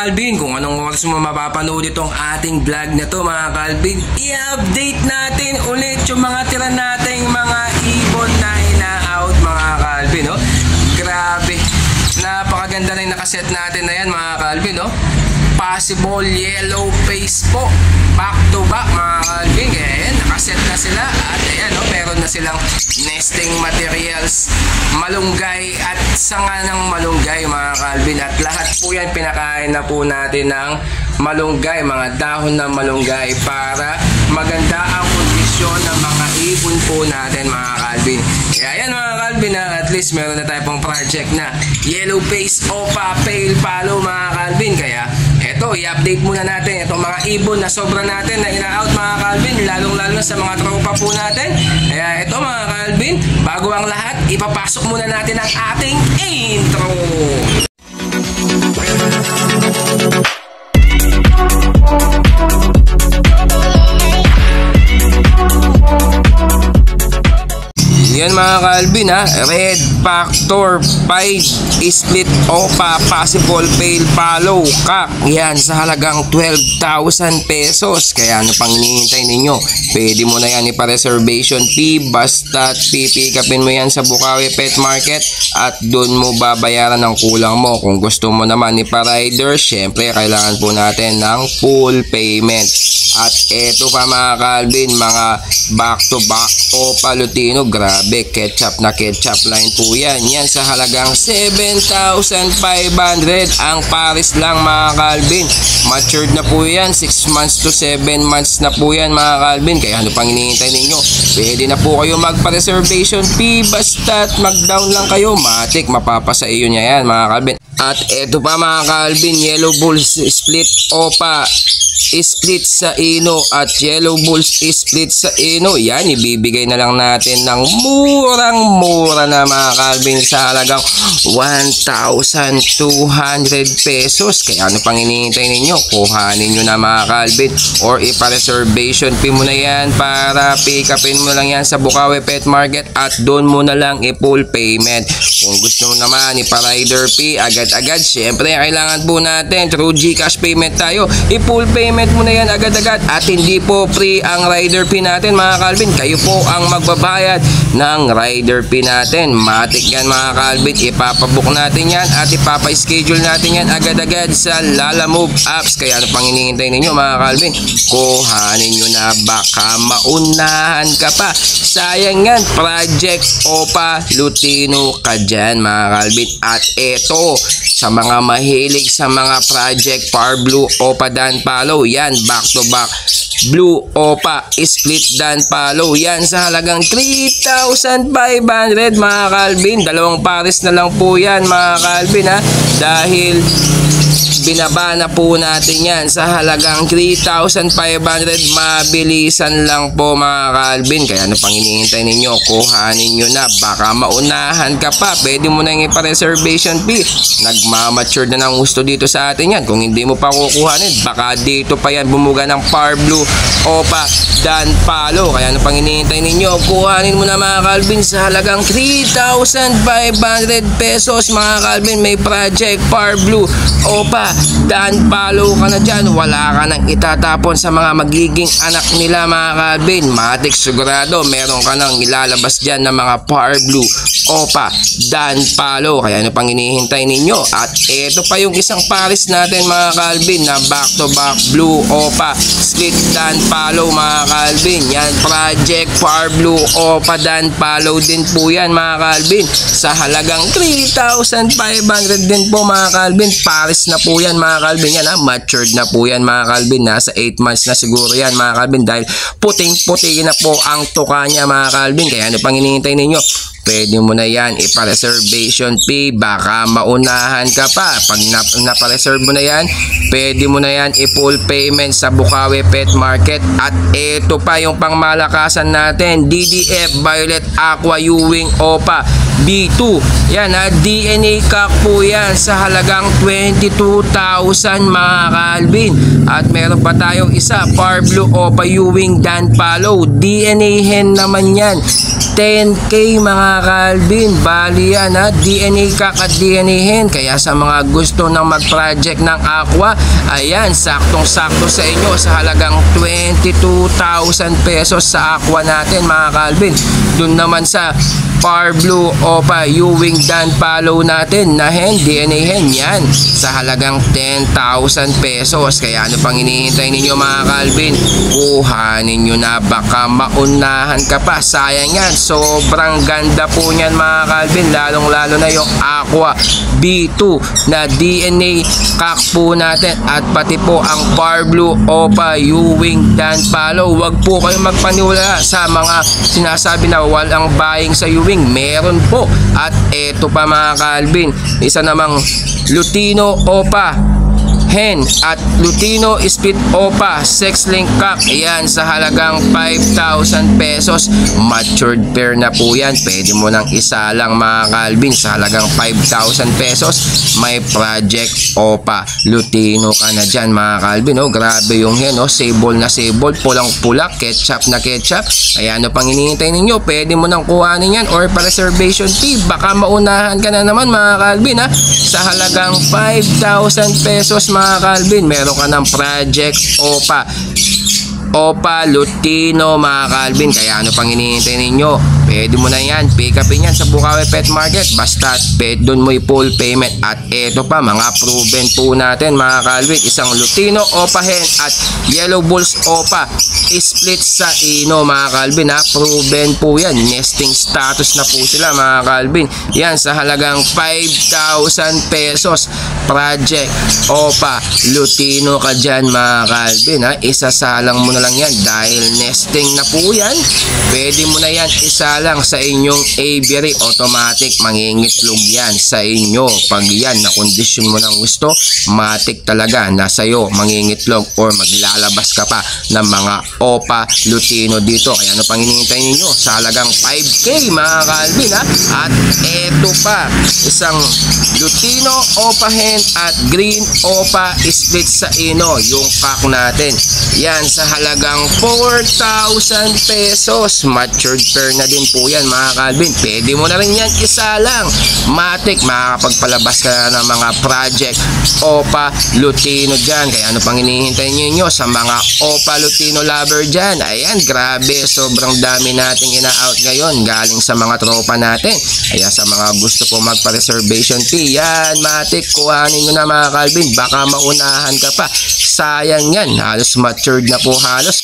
Calvin, kung anong oras mo mapapanood itong ating vlog na to mga Calvin, i-update natin ulit yung mga tira nating mga ibon na ina-out mga Calvin, no? Grabe, napakaganda na yung nakaset natin na yan mga Calvin, no? Possible yellow face po, back to back mga Calvin. Kaya yan, nakaset na sila at ayan, no? Meron na silang nesting materials, malunggay at sanga ng malunggay mga Calvin, at lahat po yan pinakain na po natin ng malunggay, mga dahon ng malunggay, para maganda ang kondisyon ng mga ibon po natin mga Calvin. Kaya yan mga Calvin, at least meron na tayo pong project na yellow face opa pale palo mga Calvin. Kaya eto, i-update muna natin itong mga ibon na sobra natin na ina-out mga Calvin, lalong-lalo na sa mga tropa po natin. Kaya ito mga Calvin, bago ang lahat, ipapasok muna natin ang ating intro. Yan mga Calvin ha, Red Factor 5 split opa possible pale palo kak. Yan sa halagang 12,000 pesos. Kaya ano pang hinihintay ninyo? Pwede mo na yan ipa-reservation fee, basta pipikapin mo yan sa Bukawi Pet Market at doon mo babayaran ng kulang mo. Kung gusto mo naman ipa-rider, syempre kailangan po natin ng full payment. At eto pa mga Calvin, mga back to back opa Lutino, grabe, ketchup na ketchup line po yan. Yan sa halagang 7,500 ang pares lang mga Calvin. Matured na po yan, 6 months to 7 months na po yan mga Calvin. Kaya ano pang hinihintay ninyo? Pwede na po kayo magpa-reservation fee, basta't mag-down lang kayo, matik mapapasa iyo niya yan mga Calvin. At eto pa mga Calvin, yellow bulls split opa split sa ino at yellow bulls split sa ino. Yan, ibibigay na lang natin ng murang-mura na mga Calvin sa halagang 1,200 pesos. Kaya ano pang hinihintay ninyo? Kuhanin nyo na mga Calvin, or ipa-reservation fee mo na yan, para pick upin mo lang yan sa Bukawi Pet Market at doon mo na lang i-full payment. Kung gusto mo naman ipa-rider fee agad-agad, syempre kailangan po natin through GCash payment tayo, i-full payment mo na yan agad-agad. At hindi po free ang rider fee natin mga Calvin, kayo po ang magbabayad ng rider fee natin. Matik yan mga Calvin, ipapabook natin yan at ipapa-schedule natin yan agad-agad sa Lalamove apps. Kaya ano pang hinihintay ninyo mga Calvin? Kuhanin nyo na, baka maunahan ka pa. Sayang yan, project opa Lutino ka dyan mga Calvin. At eto, sa mga mahilig sa mga project Par Blue opa Dan Palo, yan back to back blue opa split Dan Palo, yan sa halagang 3,500 mga Calvin. Dalawang pares na lang po yan mga Calvin ha, dahil binaba na po natin yan sa halagang 3,500. Mabilisan lang po mga Calvin. Kaya ano pang hinihintay ninyo? Kuhanin nyo na, baka maunahan ka pa. Pwede mo na yung ipa-reservation fee. Nagmamature na ng gusto dito sa atin yan. Kung hindi mo pa kukuhanin, baka dito pa yan bumuga ng Par Blue opa Dan Palo. Kaya ano pang hinihintay ninyo? Kuhanin mo na mga Calvin sa halagang 3,500 pesos mga Calvin. May project Par Blue opa Dan Palo ka na dyan. Wala ka nang itatapon sa mga magiging anak nila mga Calvin. Matik sigurado meron ka nang ilalabas dyan ng mga Par Blue opa Dan Palo. Kaya ano pang hinihintay ninyo? At eto pa yung isang pares natin mga Calvin na back to back blue opa split Dan Palo mga Calvin. Yan, project Par Blue opa Dan Palo din po yan mga Calvin, sa halagang 3,500 din po mga Calvin. Pares na po yan mga Calvin. Yan ha, matured na po yan mga Calvin. Nasa 8 months na siguro yan mga Calvin, dahil puting-puti na po ang tuka niya mga Calvin. Kaya ano pang hinihintay ninyo? Pwede mo na yan ipa-reservation fee, baka maunahan ka pa. Pag napa-reserve mo na yan, pwede mo na yan i-full payment sa Bukawi Pet Market. At ito pa yung pangmalakasan natin, DDF Violet Aqua Ewing opa B2. Yan ha, DNA cock po yan sa halagang 22,000 mga Calvin. At meron pa tayong isa, Par Blue opa Ewing Dan Palo, DNA hen naman yan, 10K mga Calvin. Bali yan ha, DNA cock at DNA hen. Kaya sa mga gusto ng mag-project ng aqua, ayan, saktong-sakto sa inyo sa halagang 22,000 pesos sa aqua natin mga Calvin. Doon naman sa Par Blue Opa Ewing Dan Palo natin na hen, DNA hen, yan sa halagang 10,000 pesos. Kaya ano pang hinihintay ninyo mga Calvin? Kuhanin nyo na, baka maunahan ka pa. Sayang yan, sobrang ganda po niyan mga Calvin, lalong lalo na yung Aqua B2 na DNA cock po natin at pati po ang Par Blue Opa Ewing Dan Palo. Wag po kayong magpaniwala sa mga sinasabi na walang buying sa Ewing. Meron po. At eto pa mga Calvin, isa namang Lutino Opa hen at Lutino Split Opa sex link cock, ayan sa halagang 5,000 pesos. Matured pair na po yan, pwede mo nang isa lang mga Calvin sa halagang 5,000 pesos. May Project Opa Lutino ka na dyan mga Calvin. Oh, grabe yung hen, oh, sable na sable, pulang pula, ketchup na ketchup. Ayan, ano pang hinihintay ninyo? Pwede mo nang kuhanin yan or pa-reservation fee, baka maunahan ka na naman mga Calvin ha. Sa halagang 5,000 pesos mga Calvin, meron ka ng Project Opa Lutino mga Calvin. Kaya ano pang hinihintay ninyo? Pwede mo na yan, pick upin yan sa Bukawi Pet Market, basta doon mo i-full payment. At eto pa, mga proven po natin mga Calvin, isang Lutino Opa hen at Yellow Bulls Opa split sa ino mga Calvin ha. Proven po yan, nesting status na po sila mga Calvin. Yan sa halagang 5,000 pesos. Project Opa Lutino ka dyan mga Calvin ha. Isasalang mo na lang yan dahil nesting na po yan. Pwede mo na yan isa lang sa inyong aviary, automatic mangingitlog yan sa inyo. Pag yan na kondisyon mo ng gusto, matik talaga na sa'yo mangingitlog or maglalabas ka pa ng mga Opa Lutino dito. Kaya ano pang hinihintay ninyo? Sa halagang 5K mga Calvin ha. At eto pa, isang Lutino Opa hen at Green Opa split sa ino, yung cock natin. Yan sa halagang 4,000 pesos. Matured pair na din po yan mga Calvin. Pwede mo na rin yan isa lang. Matik, makakapagpalabas ka na ng mga Project Opa Lutino dyan. Kaya ano pang hinihintay nyo sa mga Opa Lutino lover dyan? Ayan, grabe, sobrang dami nating ina-out ngayon galing sa mga tropa natin. Kaya sa mga gusto po magpa-reservation fee, yan, matik, kuhanin nyo na mga Calvin, baka maunahan ka pa. Sayang yan, halos matured na po halos.